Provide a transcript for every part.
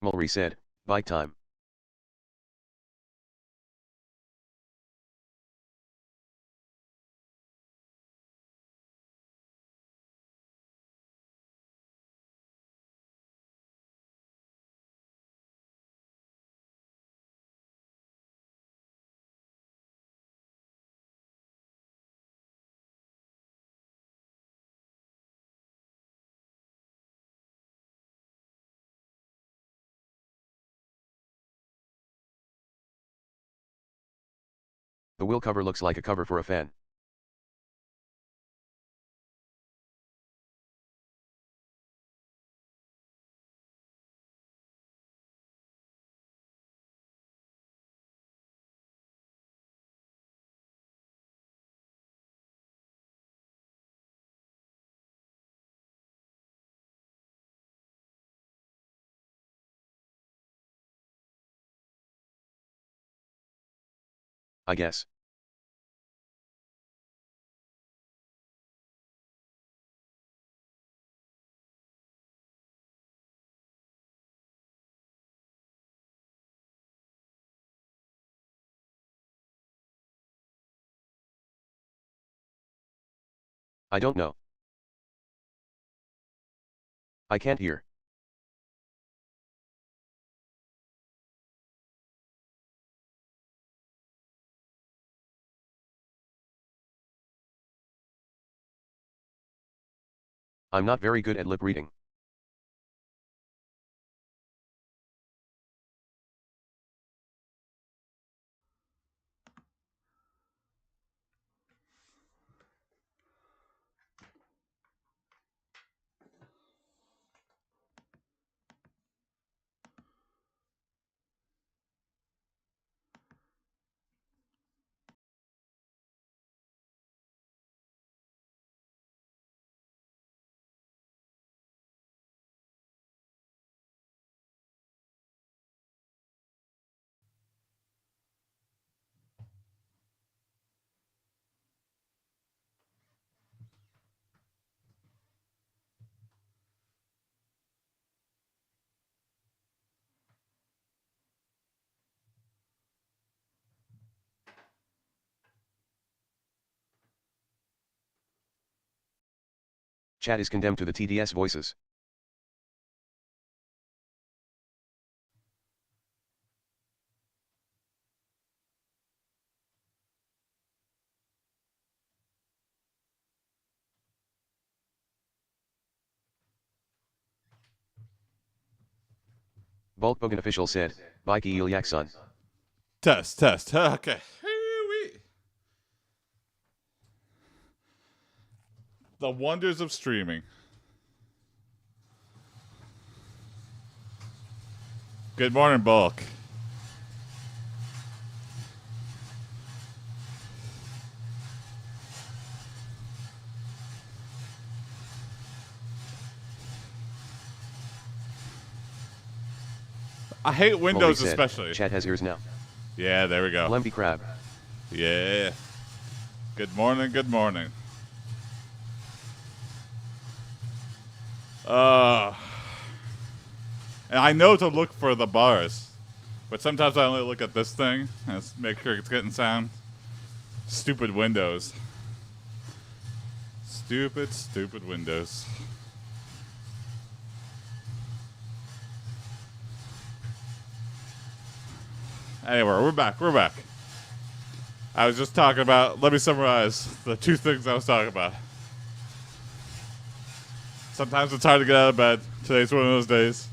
Mulry said, bite time. The will cover looks like a cover for a fan. I guess. I don't know. I can't hear. I'm not very good at lip reading. Chat is condemned to the TDS voices. Bulk Bogan official said, Bike Ilyak son. Test. Okay. Hee-wee. The wonders of streaming. Good morning, Bulk. I hate Windows Mulry said, especially. Chat has ears now. Yeah, there we go. Lemby crab. Yeah. Good morning, good morning. And I know to look for the bars, but sometimes I only look at this thing and make sure it's getting sound. Stupid Windows. Stupid Windows. Anyway, we're back. I was just talking about, let me summarize the two things I was talking about. Sometimes it's hard to get out of bed. Today's one of those days.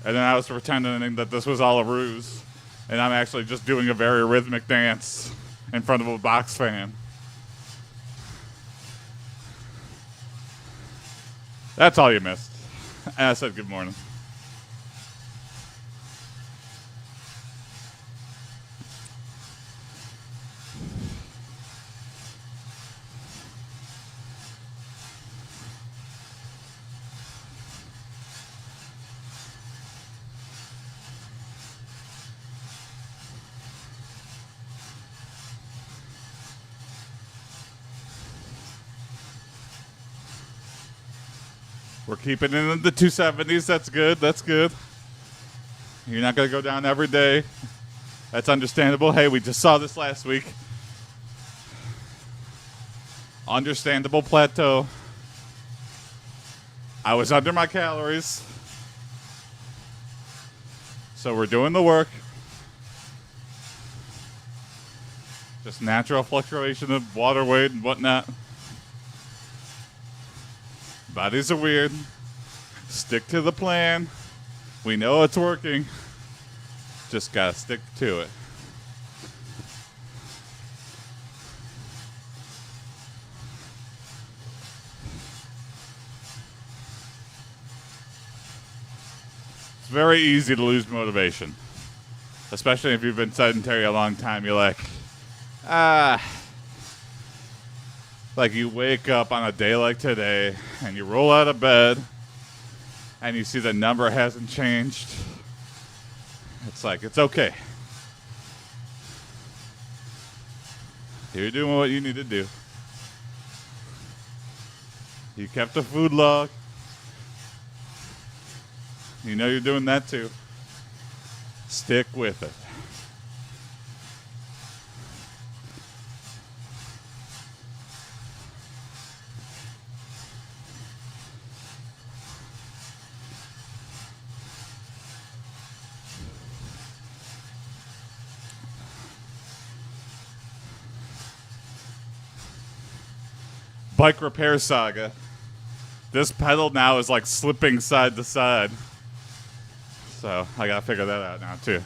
And then I was pretending that this was all a ruse. And I'm actually just doing a very rhythmic dance in front of a box fan. That's all you missed. And I said good morning. We're keeping it in the 270s. That's good. That's good. You're not going to go down every day. That's understandable. Hey, we just saw this last week. Understandable plateau. I was under my calories. So we're doing the work. Just natural fluctuation of water weight and whatnot. Bodies are weird. Stick to the plan. We know it's working. Just gotta stick to it. It's very easy to lose motivation. Especially if you've been sedentary a long time. You're like, like you wake up on a day like today and you roll out of bed and you see the number hasn't changed. It's like, it's okay. You're doing what you need to do. You kept a food log. You know you're doing that too. Stick with it. Bike repair saga. This pedal now is like slipping side to side. So I gotta figure that out now too.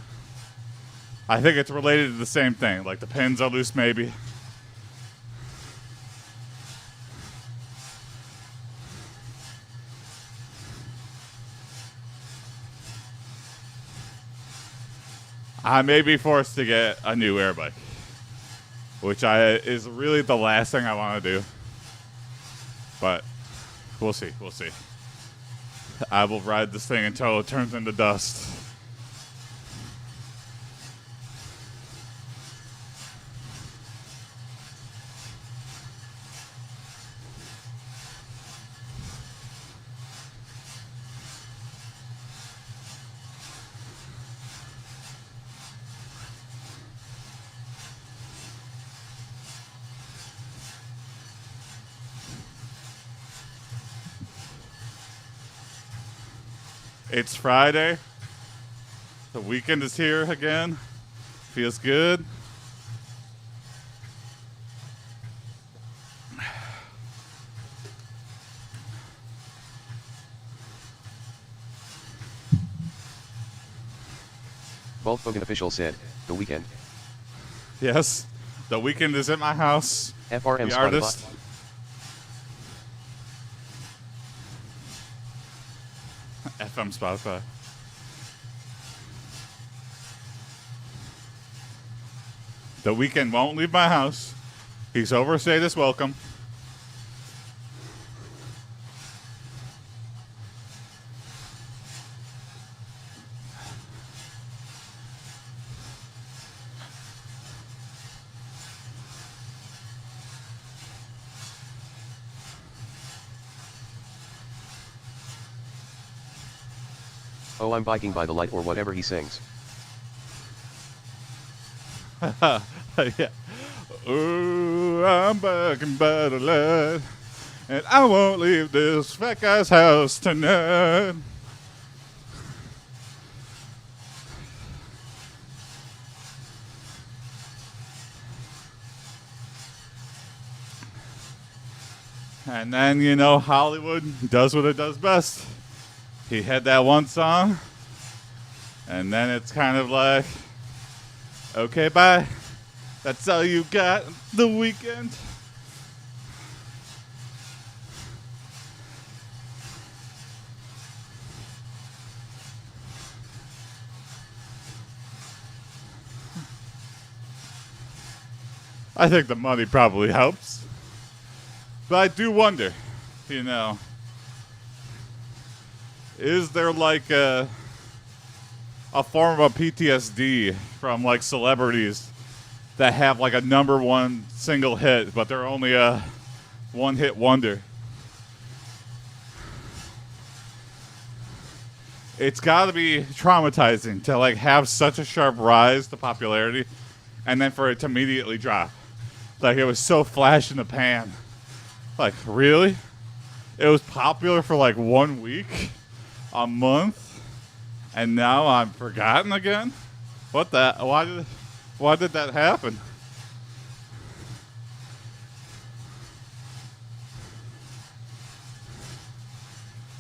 I think it's related to the same thing. Like the pins are loose maybe. I may be forced to get a new air bike. Which is really the last thing I want to do. But we'll see. We'll see. I will ride this thing until it turns into dust. It's Friday. The weekend is here again. Feels good. Volkswagen official said, the weekend. Yes, the weekend is at my house. FRM The artist. Spotify. FM Spotify. The weekend won't leave my house. He's overstayed his welcome. Oh, I'm biking by the light or whatever he sings. Yeah. Ooh, I'm biking by the light, and I won't leave this fat guy's house tonight. And then, you know, Hollywood does what it does best. He had that one song, and then it's kind of like, okay, bye. That's all you got the weekend. I think the money probably helps. But I do wonder, you know, is there like a form of PTSD from like celebrities that have like a number one single hit, but they're only a one-hit wonder? It's got to be traumatizing to like have such a sharp rise to popularity, and then for it to immediately drop. Like it was so flash in the pan. Like really, it was popular for like 1 week, a month, and now I'm forgotten again. What the? Why did that happen?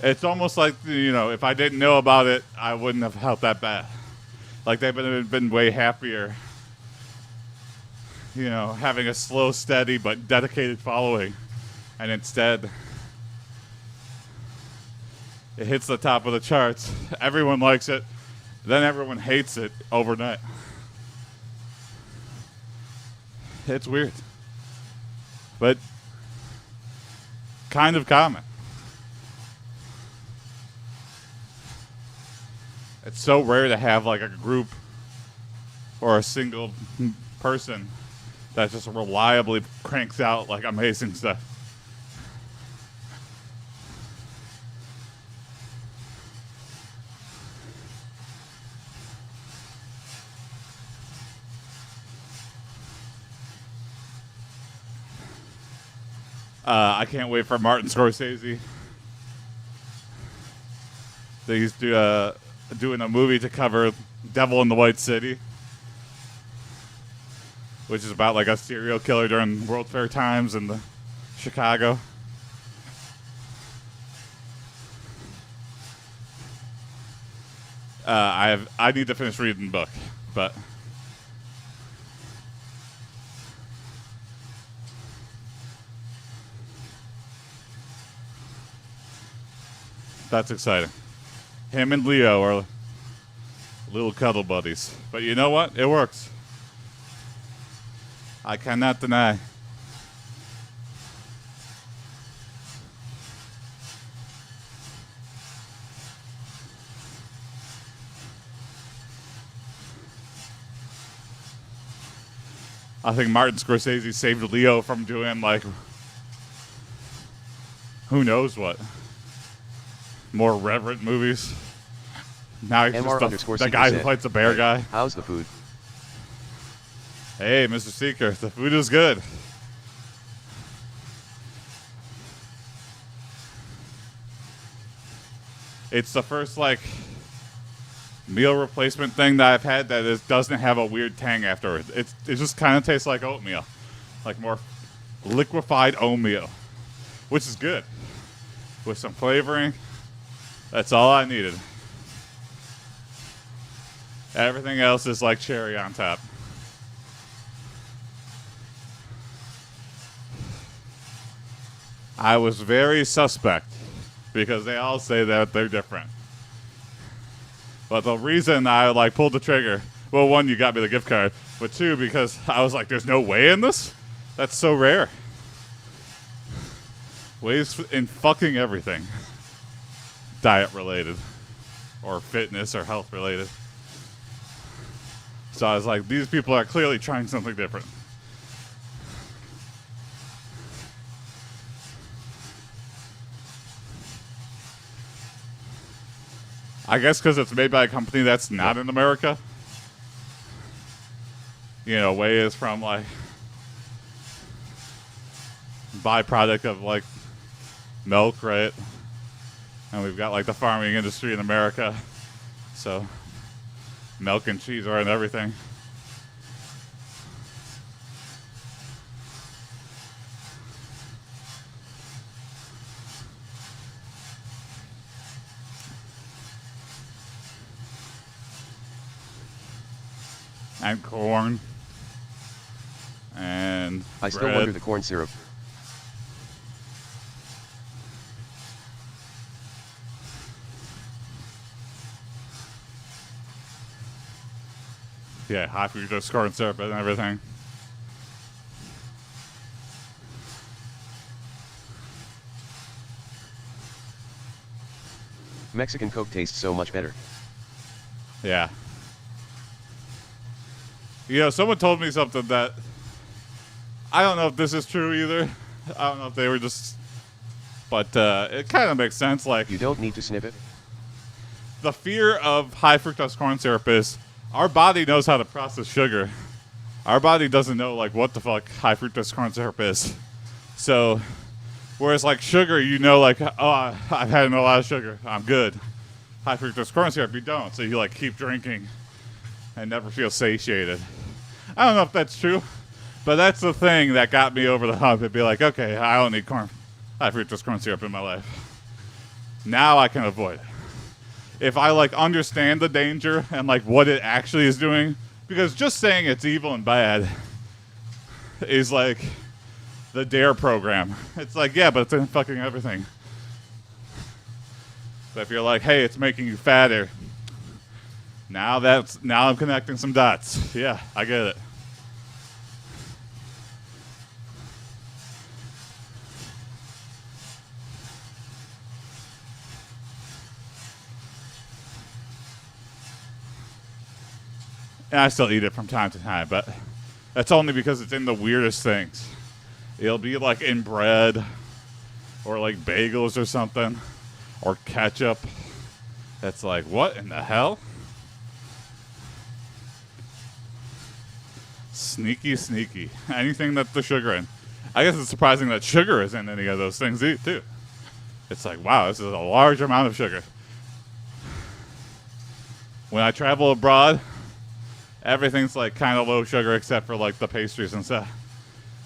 It's almost like, you know, if I didn't know about it, I wouldn't have felt that bad. Like they would have been way happier, you know, having a slow, steady, but dedicated following. And instead, it hits the top of the charts. Everyone likes it. Then everyone hates it overnight. It's weird. But kind of common. It's so rare to have like a group or a single person that just reliably cranks out like amazing stuff. I can't wait for Martin Scorsese. He's doing a movie to cover Devil in the White City, which is about like a serial killer during World Fair times in Chicago. I need to finish reading the book, but that's exciting. Him and Leo are little cuddle buddies. But you know what? It works. I cannot deny. I think Martin Scorsese saved Leo from doing, like, who knows what. More reverent movies. Now he's just the guy who fights the bear guy. How's the food? Hey, Mr. Seeker, the food is good. It's the first, like, meal replacement thing that I've had that doesn't have a weird tang afterwards. It just kind of tastes like oatmeal. Like more liquefied oatmeal. Which is good. With some flavoring. That's all I needed. Everything else is like cherry on top. I was very suspect because they all say that they're different. But the reason I like pulled the trigger, well, one, you got me the gift card, but two, because I was like, there's no whey in this? That's so rare. Whey's in fucking everything. Diet related or fitness or health related. So I was like, these people are clearly trying something different. I guess because it's made by a company that's not in America. You know, whey is from like byproduct of like milk, right? And we've got like the farming industry in America. So milk and cheese are in everything. And corn. And I still wonder the corn syrup. Yeah, high fructose corn syrup and everything. Mexican Coke tastes so much better. Yeah. You know, someone told me something that I don't know if this is true either. I don't know if they were just, but it kind of makes sense. Like, you don't need to snip it. the fear of high fructose corn syrup is our body knows how to process sugar. Our body doesn't know like what the fuck high fructose corn syrup is. So, whereas like sugar, you know, like, oh, I've had a lot of sugar, I'm good. High fructose corn syrup, you don't. So you like keep drinking and never feel satiated. I don't know if that's true, but that's the thing that got me over the hump. It'd be like, okay, I don't need high fructose corn syrup in my life. Now I can avoid it. If I like understand the danger and like what it actually is doing, because just saying it's evil and bad is like the DARE program. It's like, yeah, but it's in fucking everything. But if you're like, hey, it's making you fatter, now I'm connecting some dots. Yeah, I get it. And I still eat it from time to time, but that's only because it's in the weirdest things. It'll be like in bread or like bagels or something or ketchup. That's like, what in the hell? Sneaky, sneaky. Anything that the sugar in. I guess it's surprising that sugar is in any of those things too. It's like, wow, this is a large amount of sugar. When I travel abroad, everything's like kind of low sugar except for like the pastries and stuff.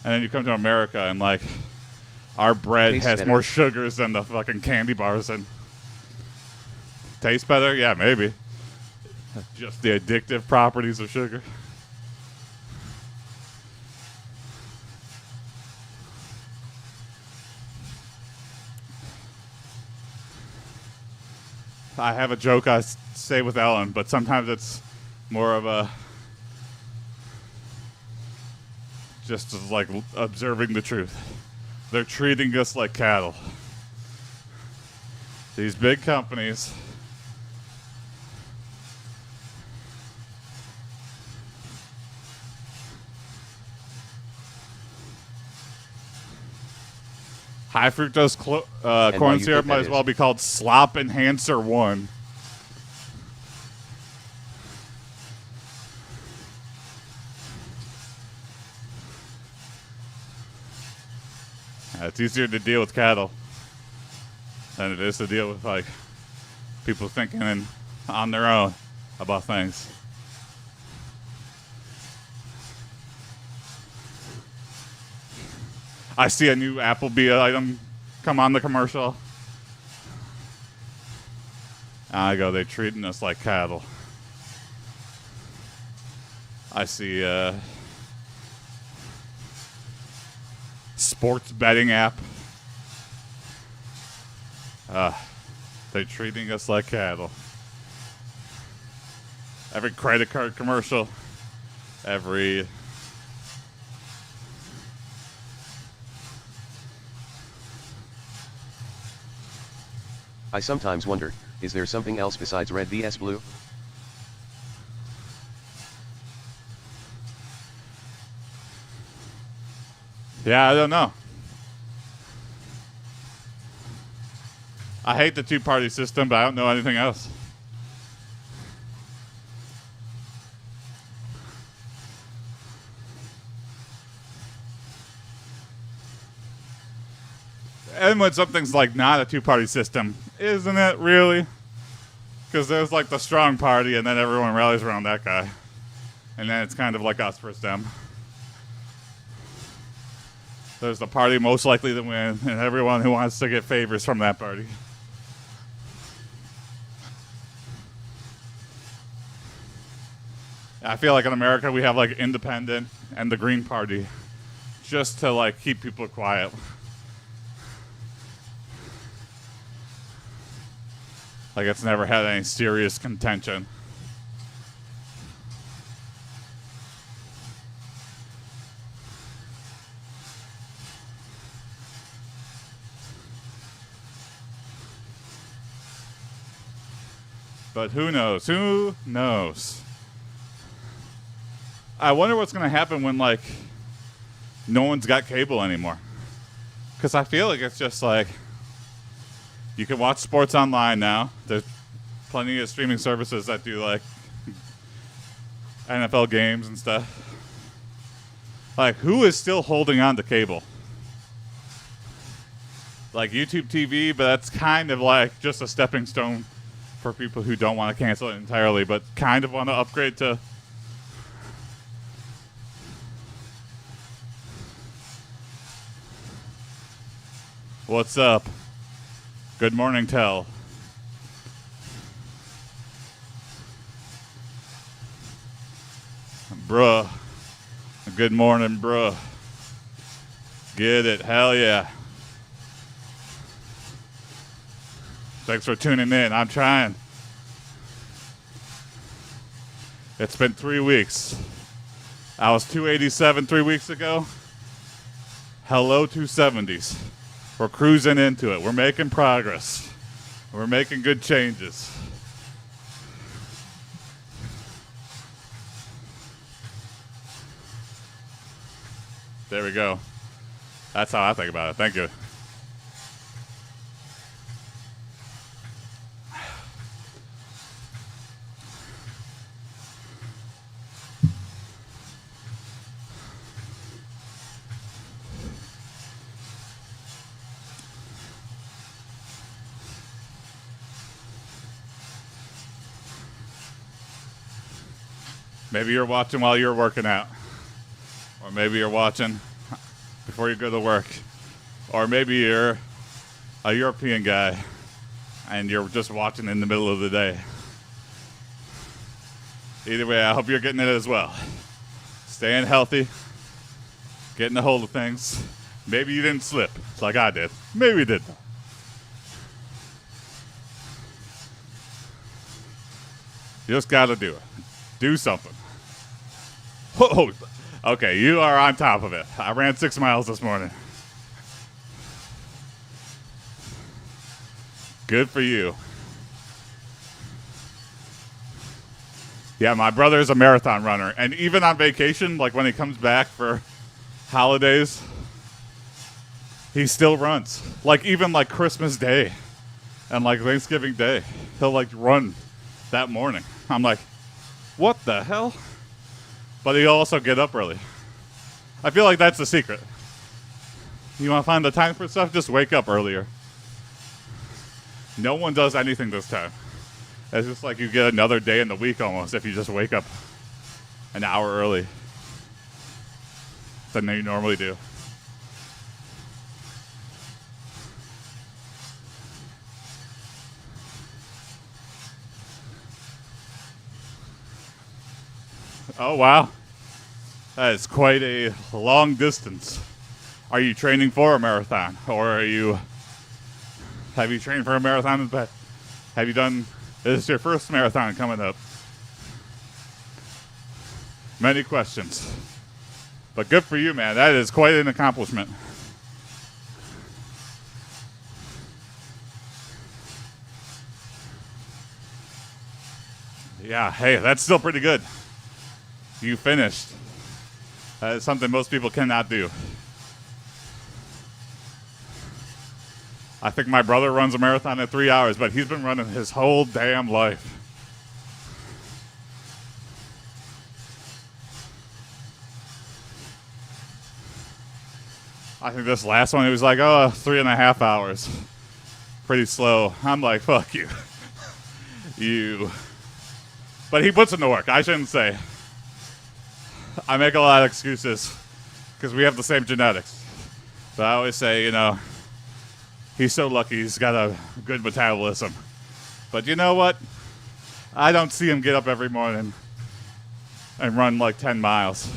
And then you come to America and like our bread Tastes has better. more sugars than the fucking candy bars and tastes better? Yeah, maybe. Just the addictive properties of sugar. I have a joke I say with Ellen, but sometimes it's more of a just as like observing the truth. They're treating us like cattle. These big companies high fructose why corn you syrup think might that as is? well be called Slop Enhancer 1. It's easier to deal with cattle than it is to deal with like people thinking on their own about things. I see a new Applebee item come on the commercial. And I go, they're treating us like cattle. I see sports betting app. They're treating us like cattle. Every credit card commercial, every I sometimes wonder, is there something else besides red vs blue? yeah, I don't know. I hate the two-party system, but I don't know anything else. And when something's like not a two-party system, isn't it really? Because there's like the strong party, and then everyone rallies around that guy. And then it's kind of like us versus them. There's the party most likely to win, and everyone who wants to get favors from that party. I feel like in America we have like independent and the Green Party just to like keep people quiet. Like it's never had any serious contention. But who knows? Who knows? I wonder what's going to happen when, like, no one's got cable anymore. Because I feel like it's just like, you can watch sports online now. There's plenty of streaming services that do like NFL games and stuff. Like, who is still holding on to cable? Like YouTube TV, but that's kind of like just a stepping stone for people who don't want to cancel it entirely, but kind of want to upgrade to. What's up? Good morning, Tell. Bruh. Good morning, bruh. Get it. Hell yeah. Thanks for tuning in. I'm trying. It's been 3 weeks. I was 287 3 weeks ago. Hello, 270s. We're cruising into it. We're making progress. We're making good changes. There we go. That's how I think about it. Thank you. Maybe you're watching while you're working out. Or maybe you're watching before you go to work. Or maybe you're a European guy and you're just watching in the middle of the day. Either way, I hope you're getting it as well. Staying healthy, getting a hold of things. Maybe you didn't slip like I did. Maybe you did. You just got to do it. Do something. Whoa. Okay, you are on top of it. I ran 6 miles this morning. Good for you. Yeah, my brother is a marathon runner. And even on vacation, like when he comes back for holidays, he still runs. Like even like Christmas Day and like Thanksgiving Day, he'll like run that morning. I'm like, what the hell? But he'll also get up early. I feel like that's the secret. You want to find the time for stuff? Just wake up earlier. No one does anything this time. It's just like you get another day in the week almost if you just wake up an hour early than you normally do. Oh, wow. That is quite a long distance. Are you training for a marathon? Or have you trained for a marathon in the past? Have you done, is this your first marathon coming up? Many questions. But good for you, man. That is quite an accomplishment. Yeah, hey, that's still pretty good. You finished. That is something most people cannot do. I think my brother runs a marathon in 3 hours, but he's been running his whole damn life. I think this last one, it was like, 3.5 hours. Pretty slow. I'm like, fuck you. You. But he puts in the work. I shouldn't say. I make a lot of excuses because we have the same genetics. But I always say, he's so lucky he's got a good metabolism. But you know what? I don't see him get up every morning and run like 10 miles.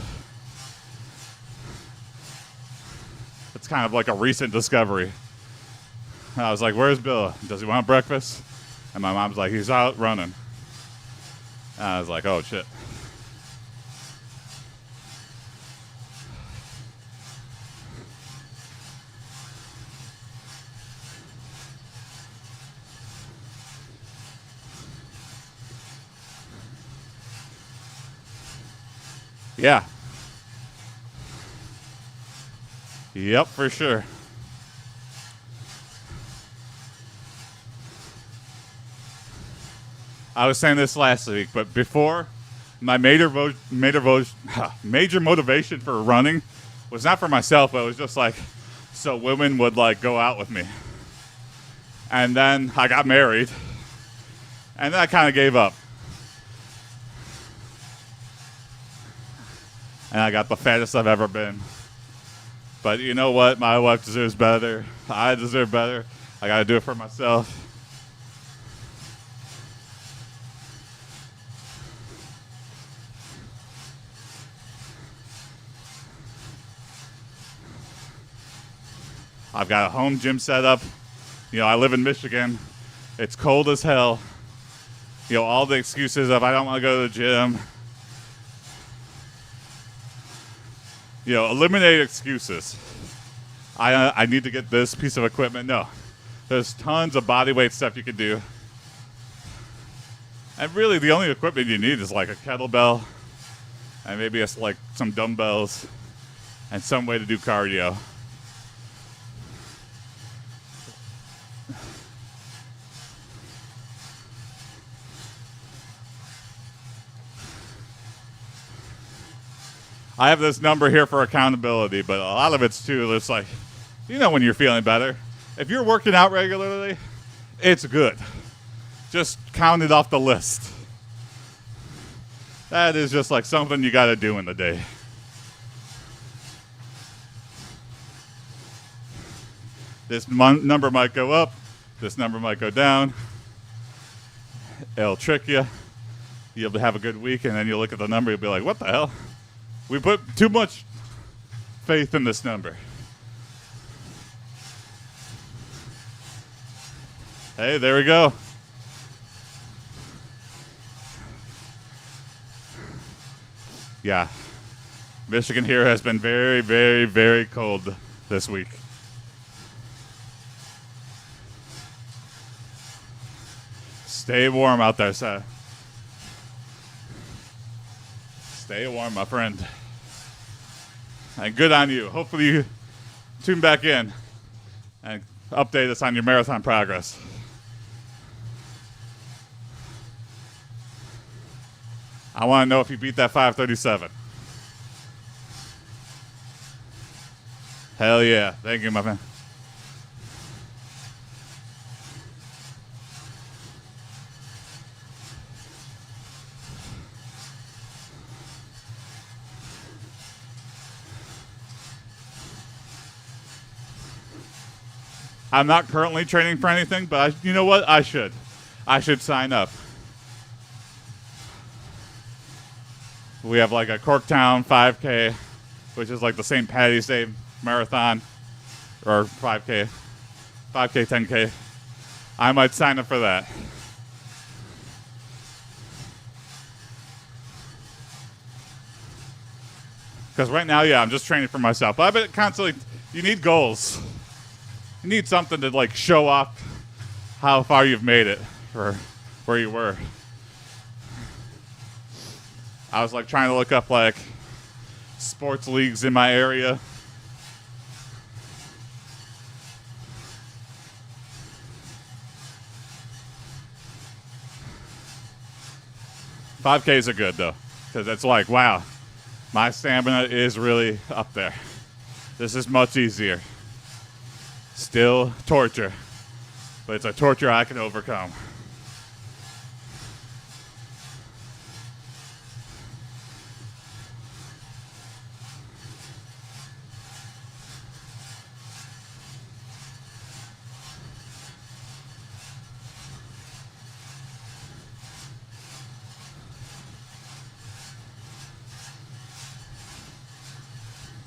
It's kind of like a recent discovery. I was like, where's Bill? Does he want breakfast? And my mom's like, he's out running. And I was like, oh, shit. Yeah. Yep, for sure. I was saying this last week, but before, my major motivation for running was not for myself, but it was just like so women would like go out with me. And then I got married, and then I kind of gave up. And I got the fattest I've ever been. But you know what? My wife deserves better. I deserve better. I got to do it for myself. I've got a home gym set up. You know, I live in Michigan. It's cold as hell. You know, all the excuses of I don't want to go to the gym. You know, eliminate excuses. I need to get this piece of equipment. No. There's tons of bodyweight stuff you can do. And really, the only equipment you need is like a kettlebell and maybe it's like some dumbbells and some way to do cardio. I have this number here for accountability, but a lot of it's too, it's like, you know when you're feeling better. If you're working out regularly, it's good. Just count it off the list. That is just like something you got to do in the day. This number might go up. This number might go down. It'll trick you. You'll have a good week, and then you'll look at the number, you'll be like, what the hell? We put too much faith in this number. Hey, there we go. Yeah. Michigan here has been very, very, very cold this week. Stay warm out there, sir. Stay warm, my friend. And good on you. Hopefully you tune back in and update us on your marathon progress. I want to know if you beat that 5:37. Hell yeah. Thank you, my man. I'm not currently training for anything, but you know what? I should sign up. We have like a Corktown 5K, which is like the St. Patty's Day marathon, or 5K, 10K. I might sign up for that. Because right now, yeah, I'm just training for myself. But I've been constantly, you need goals. You need something to like show off how far you've made it or where you were. I was like trying to look up like sports leagues in my area. $5Ks are good though, because it's like, wow, my stamina is really up there. This is much easier. Still torture, but it's a torture I can overcome.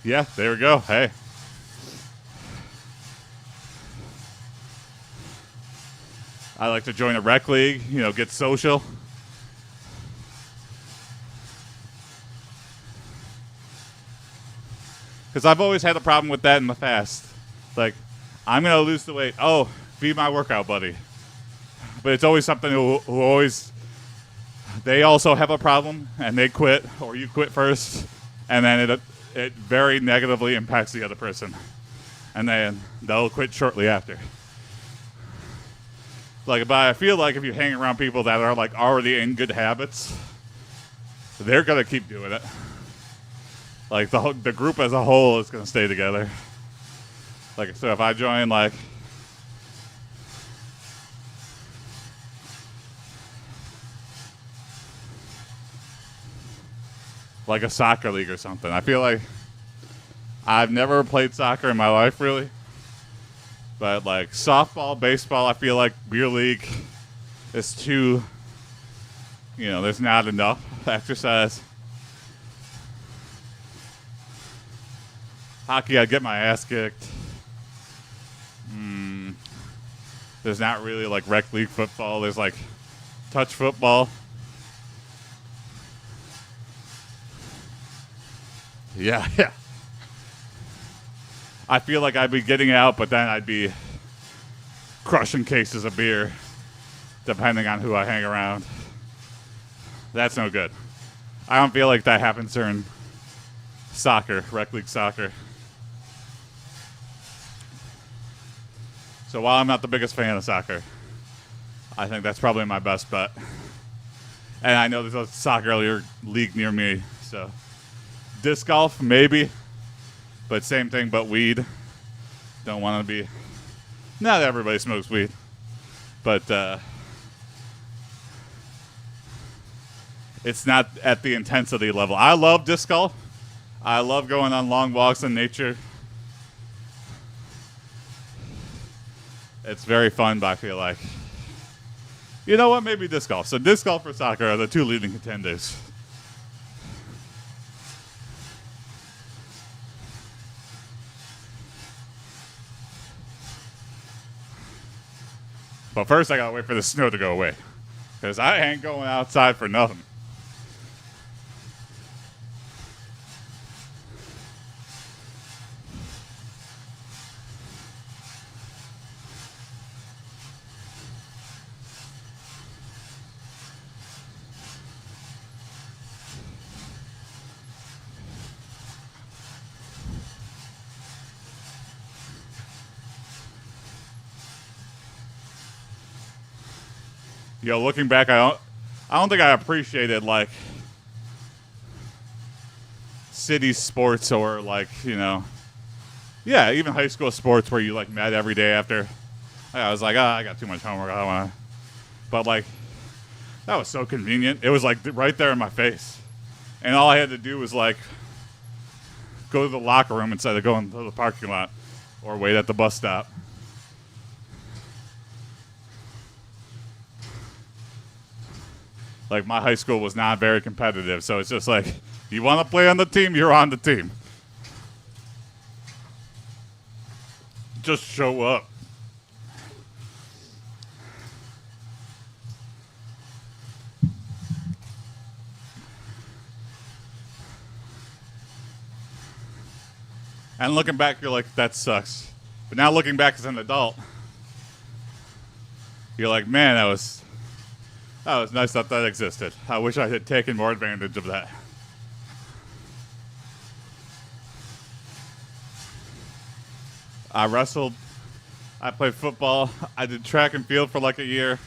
Yeah, there we go. Hey. I like to join a rec league, you know, get social. Because I've always had a problem with that in the past. Like, I'm going to lose the weight. Oh, be my workout buddy. But it's always something who always, they also have a problem and they quit, or you quit first, and then it very negatively impacts the other person. And then they'll quit shortly after. Like, but I feel like if you hang around people that are like already in good habits, they're gonna keep doing it. Like the group as a whole is gonna stay together. Like, so if I join like a soccer league or something, I feel like I've never played soccer in my life really, but like softball, baseball, I feel like beer league is too, there's not enough exercise. Hockey, I get my ass kicked. There's not really like rec league football. There's like touch football. Yeah. I feel like I'd be getting out, but then I'd be crushing cases of beer, depending on who I hang around. That's no good. I don't feel like that happens during soccer, rec league soccer. So while I'm not the biggest fan of soccer, I think that's probably my best bet. And I know there's a soccer league near me, so disc golf maybe, but same thing, but weed. Don't want to be. Not everybody smokes weed, but it's not at the intensity level. I love disc golf. I love going on long walks in nature. It's very fun, but I feel like, you know what, maybe disc golf. So disc golf or soccer are the two leading contenders. But first I gotta wait for the snow to go away, because I ain't going outside for nothing. Looking back, I don't think I appreciated like city sports or like even high school sports where you like met every day after. I was like, I got too much homework. I don't want to. But like, that was so convenient. It was like right there in my face, and all I had to do was like go to the locker room instead of going to the parking lot or wait at the bus stop. Like, my high school was not very competitive, so it's just like, you want to play on the team, you're on the team. Just show up. And looking back, you're like, that sucks. But now looking back as an adult, you're like, man, that was nice that existed. I wish I had taken more advantage of that. I wrestled. I played football. I did track and field for like a year.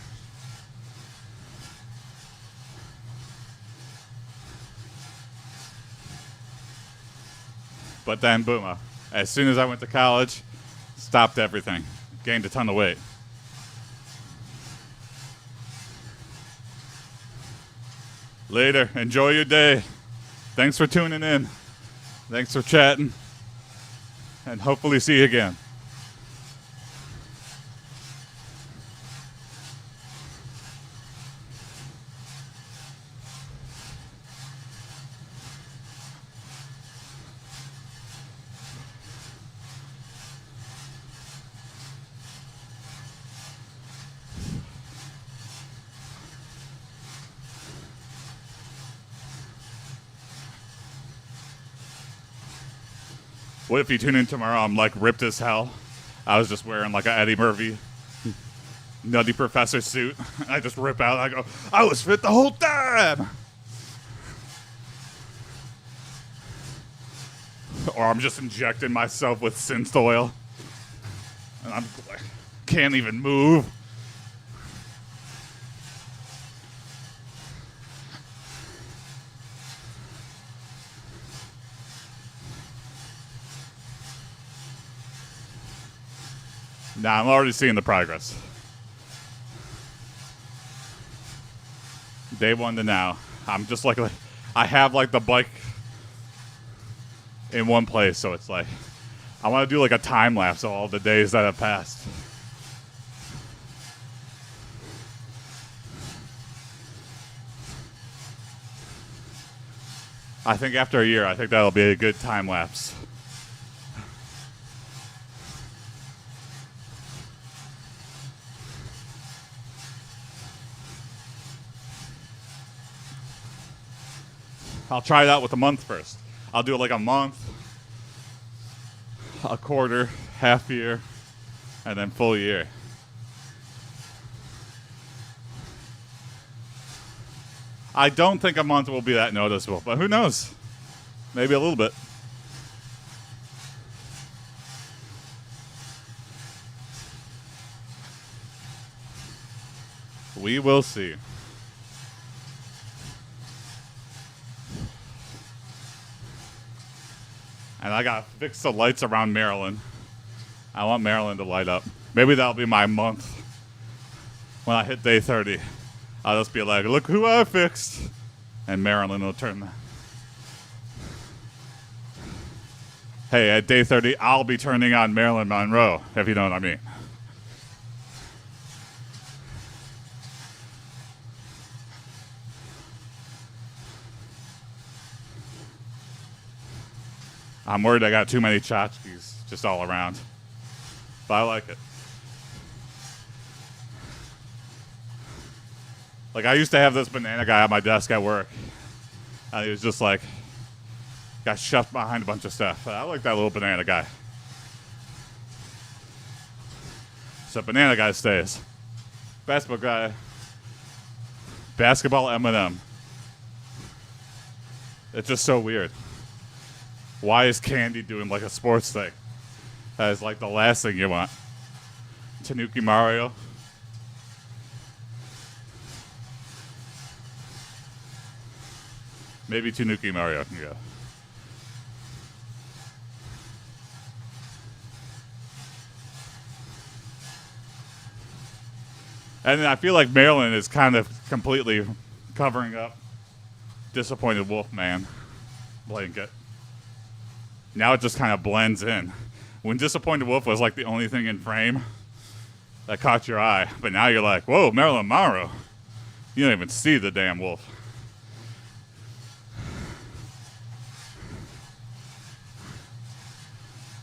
But then, boom, as soon as I went to college, stopped everything. Gained a ton of weight. Later. Enjoy your day. Thanks for tuning in. Thanks for chatting. And hopefully see you again. What if you tune in tomorrow? I'm like ripped as hell. I was just wearing like an Eddie Murphy Nutty Professor suit. I just rip out. I go, I was fit the whole time. Or I'm just injecting myself with synth oil. And can't even move. Nah, I'm already seeing the progress. Day 1 to now. I'm just like I have like the bike in one place, so it's like I want to do like a time lapse of all the days that have passed. I think after a year, I think that'll be a good time lapse. I'll try it out with a month first. I'll do it like a month, a quarter, half year, and then full year. I don't think a month will be that noticeable, but who knows? Maybe a little bit. We will see. And I gotta fix the lights around Maryland. I want Maryland to light up. Maybe that'll be my month. When I hit day 30, I'll just be like, look who I fixed. And Maryland will turn that. Hey, at day 30, I'll be turning on Marilyn Monroe, if you know what I mean. I'm worried I got too many tchotchkes just all around. But I like it. Like, I used to have this banana guy at my desk at work. And he was just like, got shoved behind a bunch of stuff. I like that little banana guy. So banana guy stays. Basketball guy. Basketball M&M. It's just so weird. Why is candy doing like a sports thing? That is like the last thing you want. Tanuki Mario. Maybe Tanuki Mario can go. And I feel like Maryland is kind of completely covering up Disappointed Wolfman blanket. Now it just kind of blends in. When Disappointed Wolf was like the only thing in frame that caught your eye, but now you're like, whoa, Marilyn Monroe. You don't even see the damn wolf.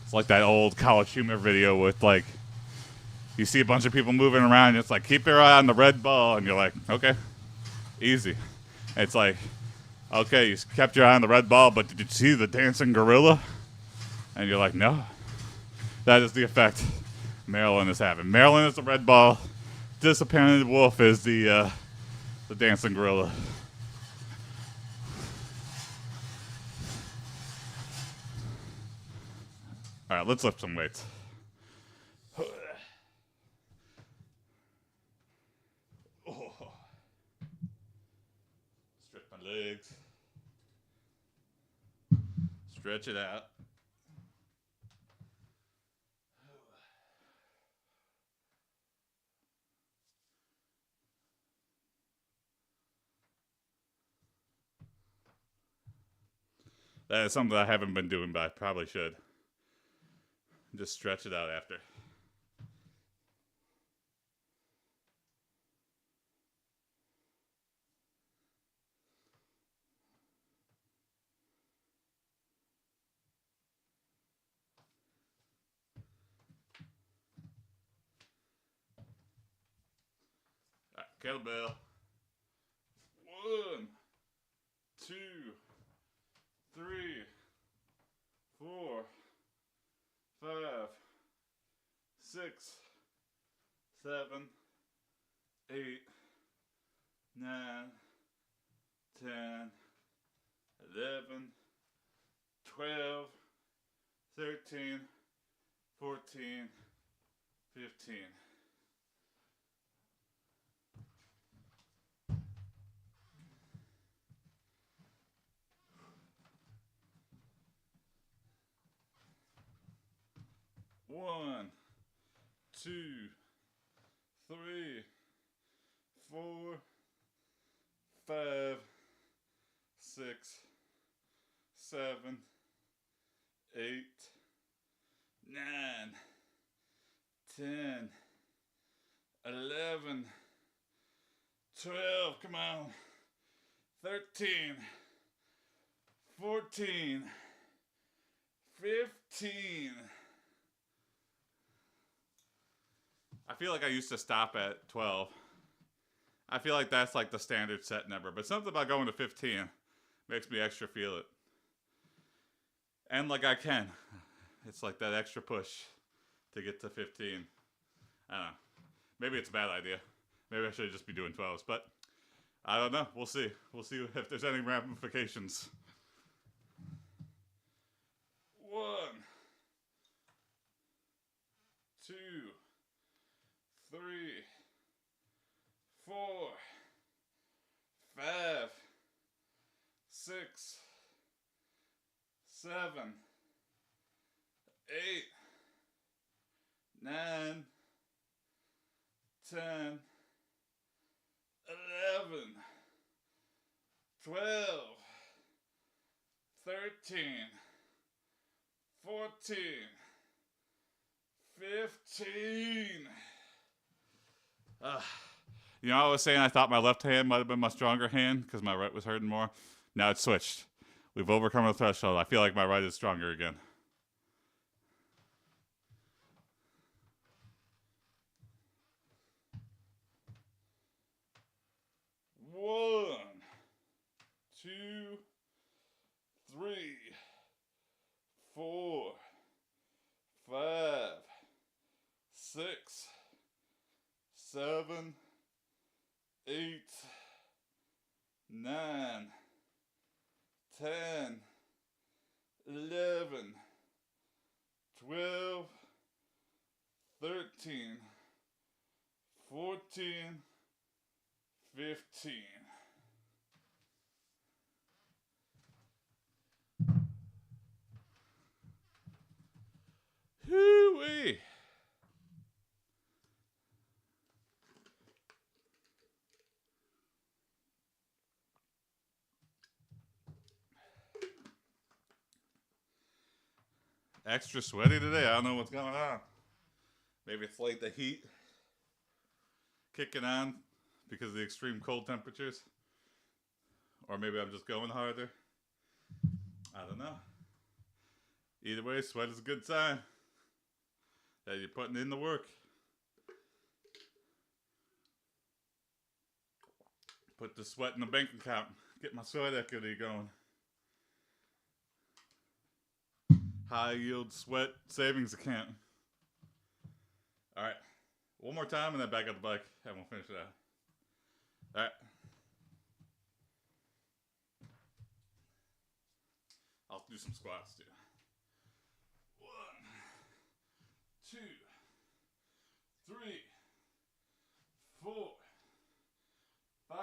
It's like that old College Humor video with like, you see a bunch of people moving around, and it's like, keep your eye on the red ball, and you're like, okay, easy. It's like, okay, you kept your eye on the red ball, but did you see the dancing gorilla? And you're like, no. That is the effect Maryland is having. Maryland is the red ball. Disappointed Wolf is the dancing gorilla. All right, let's lift some weights. Stretch my legs. Stretch it out. That is something I haven't been doing, but I probably should. Just stretch it out after. All right, kettlebell. 1, 2, 3, 4, 5, 6, 7, 8, 9, 10, 11, 12, 13, 14, 15. One, 2, 3, 4, 5, 6, 7, 8, 9, 10, 11, 12, come on, 13, 14, 15. I feel like I used to stop at 12. I feel like that's like the standard set number, but something about going to 15 makes me extra feel it. And like I can. It's like that extra push to get to 15. I don't know. Maybe it's a bad idea. Maybe I should just be doing 12s, but I don't know. We'll see. We'll see if there's any ramifications. 1, 2, 3, 4, 5, 6, 7, 8, 9, 10, 11, 12, 13, 14, 15. You know, I was saying I thought my left hand might have been my stronger hand because my right was hurting more. Now it's switched. We've overcome the threshold. I feel like my right is stronger again. One, 2, 3, 4, 5, 6, 7, 8, 9, 10, 11, 12, 13, 14, 15. Hoo-wee! Extra sweaty today. I don't know what's going on. Maybe it's like the heat kicking on because of the extreme cold temperatures. Or maybe I'm just going harder. I don't know. Either way, sweat is a good sign that you're putting in the work. Put the sweat in the bank account. Get my sweat equity going. High yield sweat savings account. All right. One more time and then back up the bike and we'll finish it out. All right. I'll do some squats too. 1, 2, 3, 4, 5,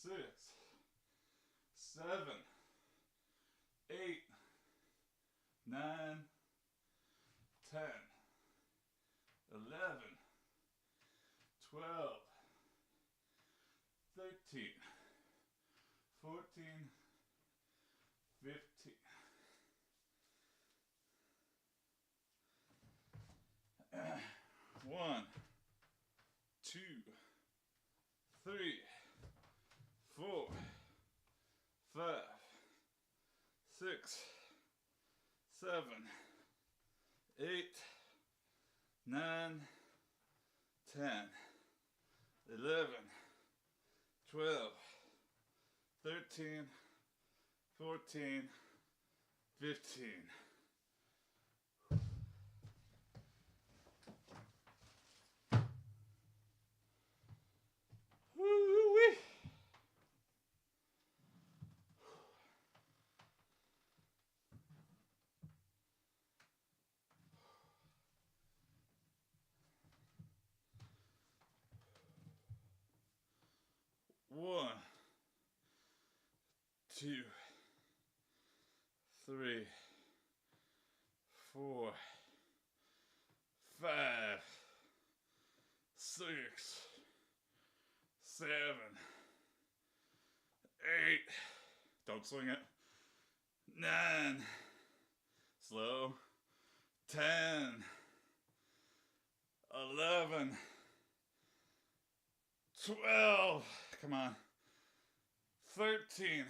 6, 7, 8, 9, 10, 11, 12, 13, 14, 15. One, 2, 3, 4, 5, 6, 7, 8, 9, 10, 11, 12, 13, 14, 15. Woo-wee. One, 2, 3, 4, 5, 6, 7, 8. Don't swing it. 9. Slow. 10. 11. 12. Come on. 13.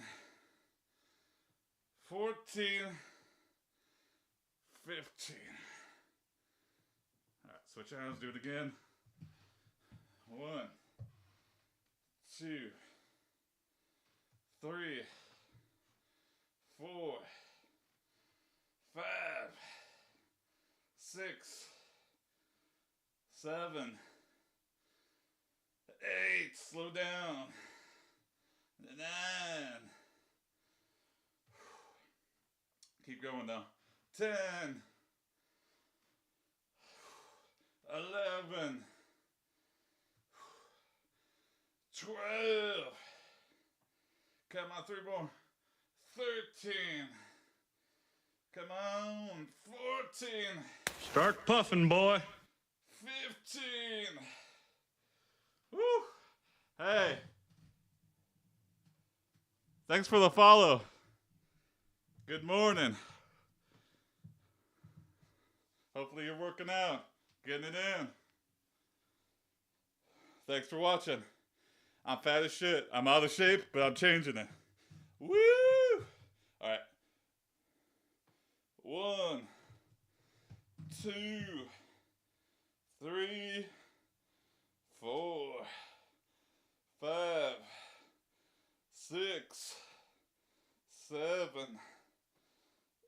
14. 15. All right, switch hands, do it again. 1, 2, 3, 4, 5, 6, 7, 8. Slow down. 9. Keep going though. 10, 11, 12. Come on, 3 more. 13. Come on, 14. Start puffing, boy. 15. Woo! Hey. Thanks for the follow. Good morning. Hopefully you're working out, getting it in. Thanks for watching. I'm fat as shit. I'm out of shape, but I'm changing it. Woo! All right. 1, 2, 3, 4, 5, 6, 7,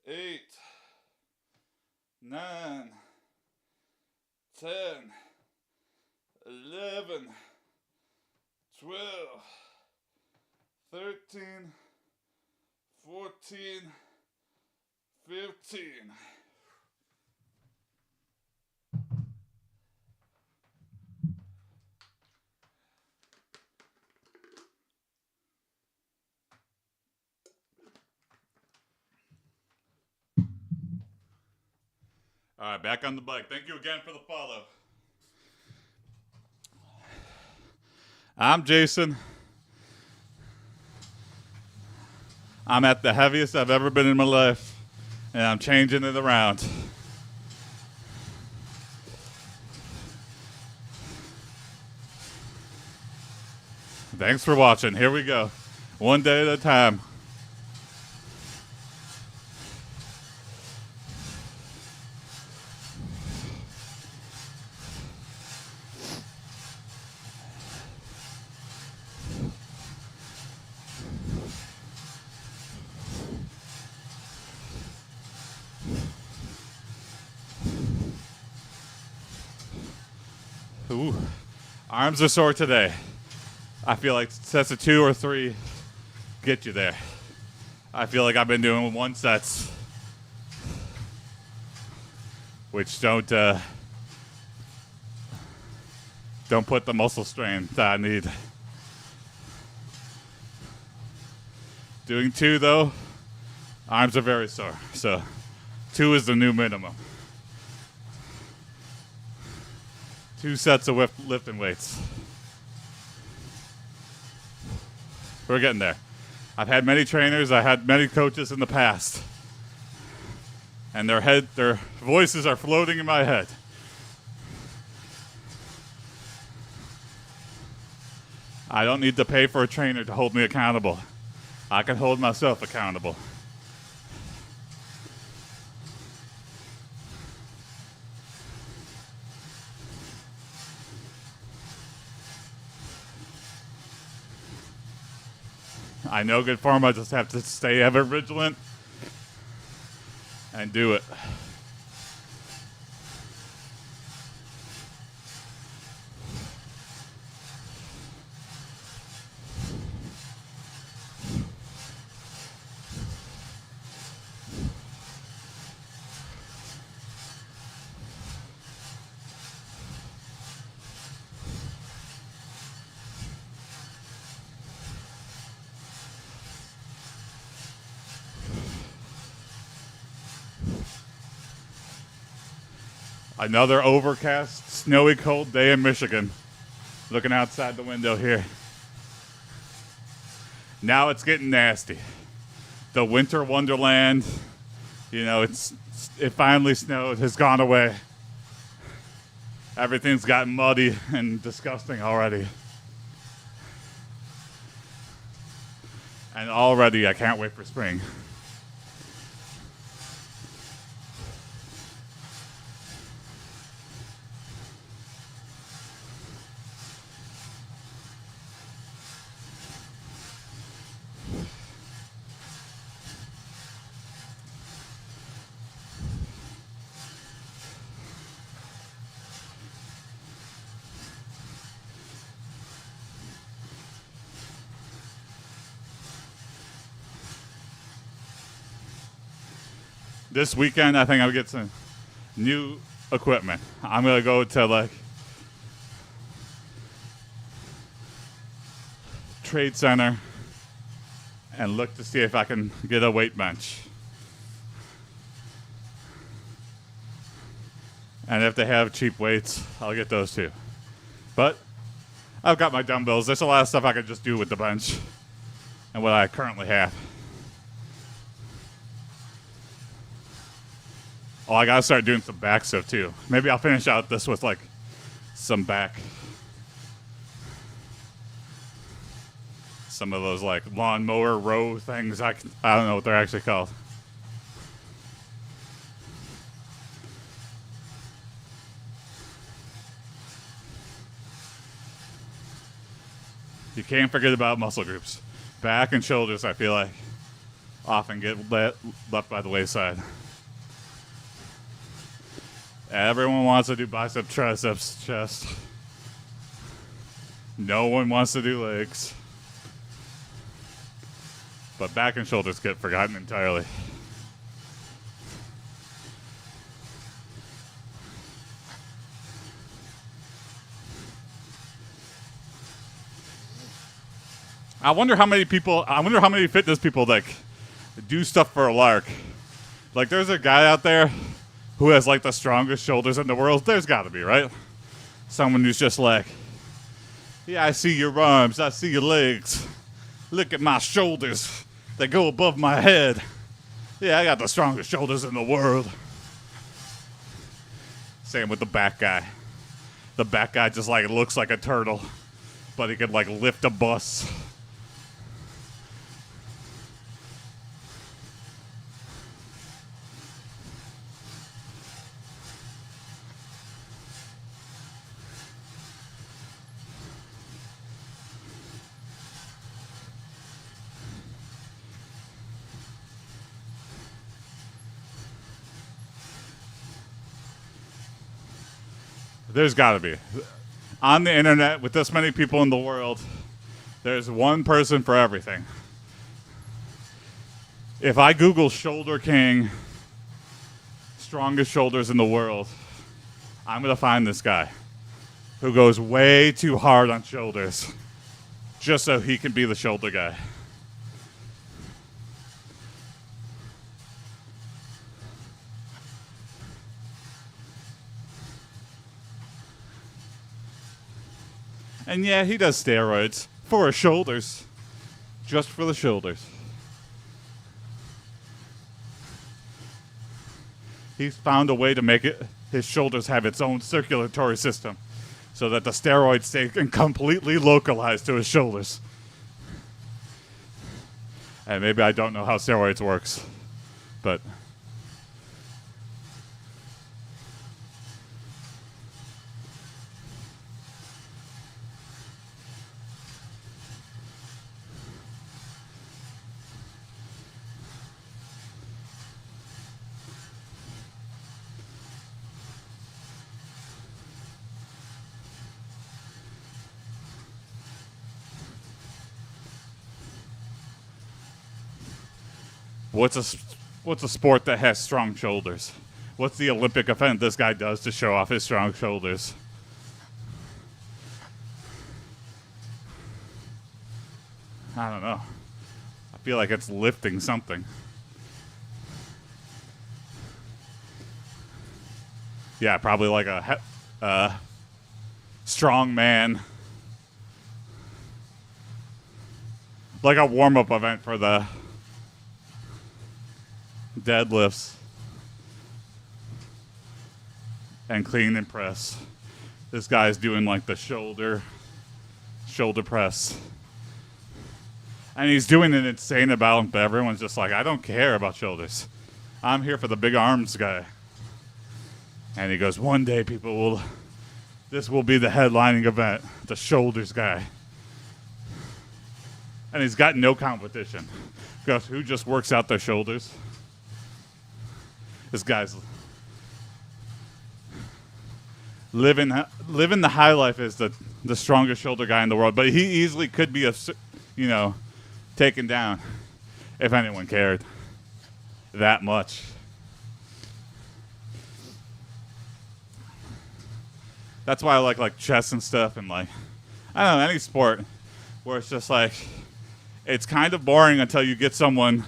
8, 9, 10, 11, 12, 13, 14, 15. All right, back on the bike. Thank you again for the follow. I'm Jason. I'm at the heaviest I've ever been in my life, and I'm changing it around. Thanks for watching. Here we go. One day at a time. Ooh, arms are sore today. I feel like sets of 2 or 3 get you there. I feel like I've been doing 1 sets, which don't put the muscle strain that I need. Doing 2 though, arms are very sore. So 2 is the new minimum. 2 sets of lifting weights. We're getting there. I've had many trainers, I had many coaches in the past, and their voices are floating in my head. I don't need to pay for a trainer to hold me accountable. I can hold myself accountable. I know good form, I just have to stay ever vigilant and do it. Another overcast, snowy, cold day in Michigan. Looking outside the window here. Now it's getting nasty. The winter wonderland, you know, it finally snowed, has gone away. Everything's gotten muddy and disgusting already. And already I can't wait for spring. This weekend, I think I'll get some new equipment. I'm going to go to like Trade Center and look to see if I can get a weight bench. And if they have cheap weights, I'll get those too. But I've got my dumbbells. There's a lot of stuff I could just do with the bench and what I currently have. Oh, I gotta start doing some back stuff too. Maybe I'll finish out this with like some back. Some of those like lawnmower row things. I don't know what they're actually called. You can't forget about muscle groups. Back and shoulders, I feel like, often get left by the wayside. Everyone wants to do bicep, triceps, chest. No one wants to do legs. But back and shoulders get forgotten entirely. I wonder how many fitness people like do stuff for a lark. Like there's a guy out there who has like the strongest shoulders in the world. There's got to be, right? Someone who's just like, yeah, I see your arms, I see your legs. Look at my shoulders. They go above my head. Yeah, I got the strongest shoulders in the world. Same with the back guy. The back guy just like looks like a turtle, but he could like lift a bus. There's got to be. On the internet, with this many people in the world, there's one person for everything. If I Google Shoulder King, strongest shoulders in the world, I'm going to find this guy who goes way too hard on shoulders just so he can be the shoulder guy. And yeah, he does steroids for his shoulders. Just for the shoulders. He's found a way to make his shoulders have its own circulatory system so that the steroids stay completely localized to his shoulders. And maybe I don't know how steroids works, but what's a sport that has strong shoulders? What's the Olympic event this guy does to show off his strong shoulders? I don't know. I feel like it's lifting something. Yeah, probably like a strong man. Like a warm-up event for the deadlifts and clean and press. This guy's doing like the shoulder press. And he's doing an insane amount, but everyone's just like, I don't care about shoulders. I'm here for the big arms guy. And he goes, one day this will be the headlining event, the shoulders guy. And he's got no competition. Because who just works out their shoulders? This guy's living the high life as the strongest shoulder guy in the world. But he easily could be taken down if anyone cared that much. That's why I like chess and stuff, and like, I don't know, any sport where it's just like, it's kind of boring until you get someone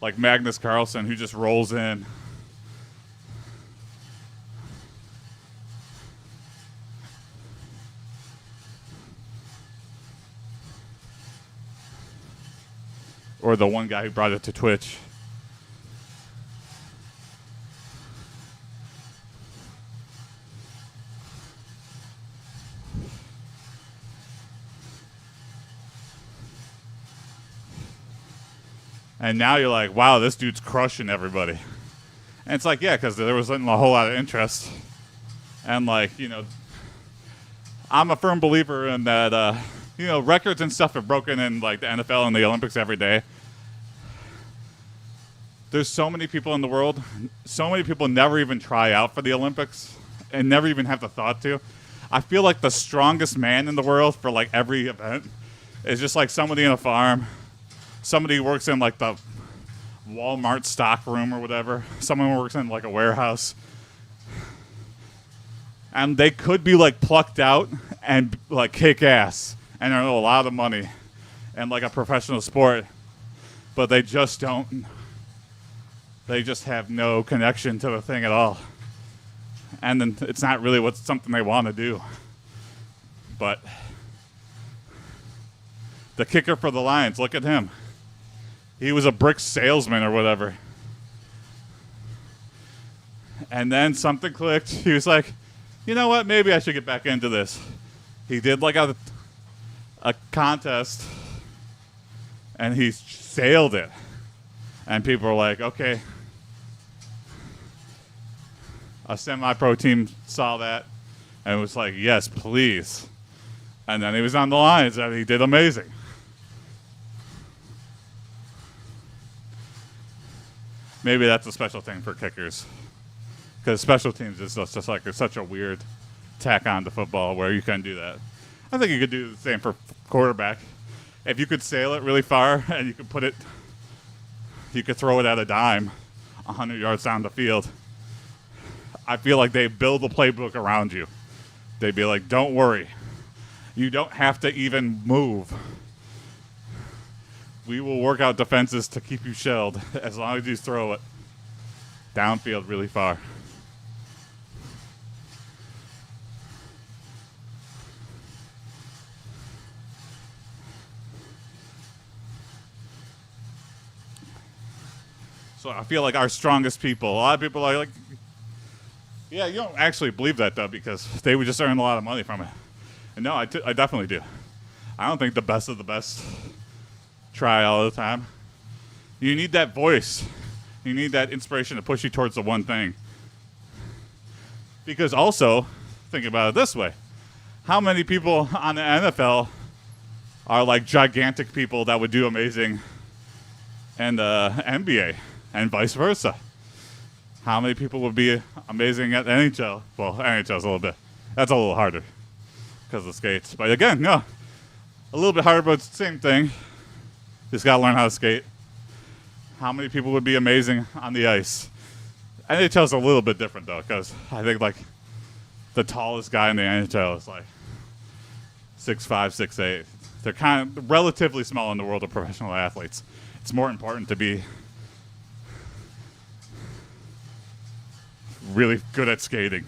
like Magnus Carlsen who just rolls in. Or the one guy who brought it to Twitch. And now you're like, wow, this dude's crushing everybody. And it's like, yeah, because there wasn't a whole lot of interest. And like, I'm a firm believer in that, records and stuff are broken in like the NFL and the Olympics every day. There's so many people in the world. So many people never even try out for the Olympics and never even have the thought to. I feel like the strongest man in the world for like every event is just like somebody in a farm. Somebody who works in like the Walmart stock room or whatever. Someone who works in like a warehouse. And they could be like plucked out and like kick ass and earn a lot of money and like a professional sport. But they just don't. They just have no connection to the thing at all. And then it's not really something they want to do. But the kicker for the Lions, look at him. He was a brick salesman or whatever. And then something clicked. He was like, you know what? Maybe I should get back into this. He did like a contest, and he sailed it. And people were like, okay. A semi-pro team saw that and was like, yes, please. And then he was on the Lions, and he did amazing. Maybe that's a special thing for kickers. Because special teams is just like such a weird tack on to football where you can do that. I think you could do the same for quarterback. If you could sail it really far and you could throw it at a dime 100 yards down the field, I feel like they build a playbook around you. They'd be like, don't worry. You don't have to even move. We will work out defenses to keep you shelled as long as you throw it downfield really far. So I feel like our strongest people, a lot of people are like, yeah, you don't actually believe that though, because they would just earn a lot of money from it. And no, I definitely do. I don't think the best of the best try all the time. You need that voice. You need that inspiration to push you towards the one thing. Because also, think about it this way. How many people on the NFL are like gigantic people that would do amazing in the NBA and vice versa? How many people would be amazing at the NHL? Well, NHL's that's a little harder because of the skates. But again, no, a little bit harder, but it's the same thing. Just got to learn how to skate. How many people would be amazing on the ice? NHL's a little bit different, though, because I think, like, the tallest guy in the NHL is, like, 6'5", 6'8". They're kind of relatively small in the world of professional athletes. It's more important to be really good at skating.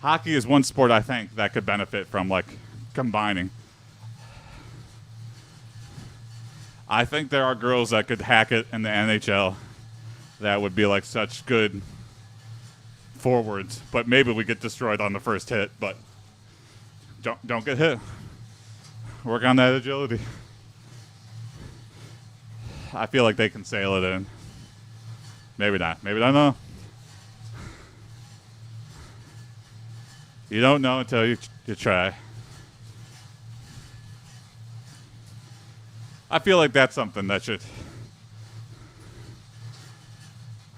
Hockey is one sport I think that could benefit from like combining. I think there are girls that could hack it in the NHL that would be like such good forwards, but maybe we get destroyed on the first hit, but don't get hit. Work on that agility. I feel like they can sail it in. Maybe not. Maybe not. No. You don't know until you try. I feel like that's something that should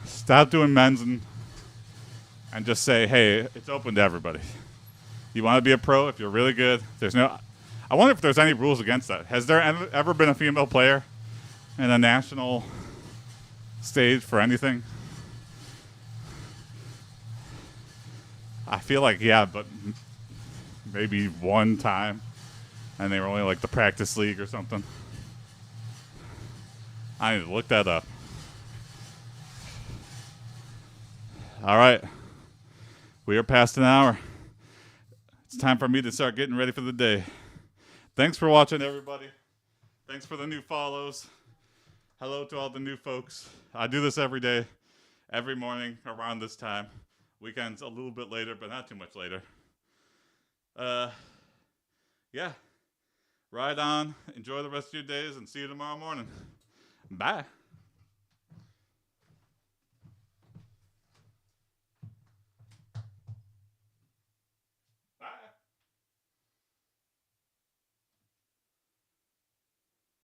stop doing men's and just say, hey, it's open to everybody. You want to be a pro if you're really good. There's no. I wonder if there's any rules against that. Has there ever been a female player in a national stage for anything? I feel like, yeah, but maybe one time, and they were only like the practice league or something. I need to look that up. All right. We are past an hour. It's time for me to start getting ready for the day. Thanks for watching, everybody. Thanks for the new follows. Hello to all the new folks. I do this every day, every morning around this time. Weekends a little bit later, but not too much later. Yeah. Ride on. Enjoy the rest of your days, and see you tomorrow morning. Bye.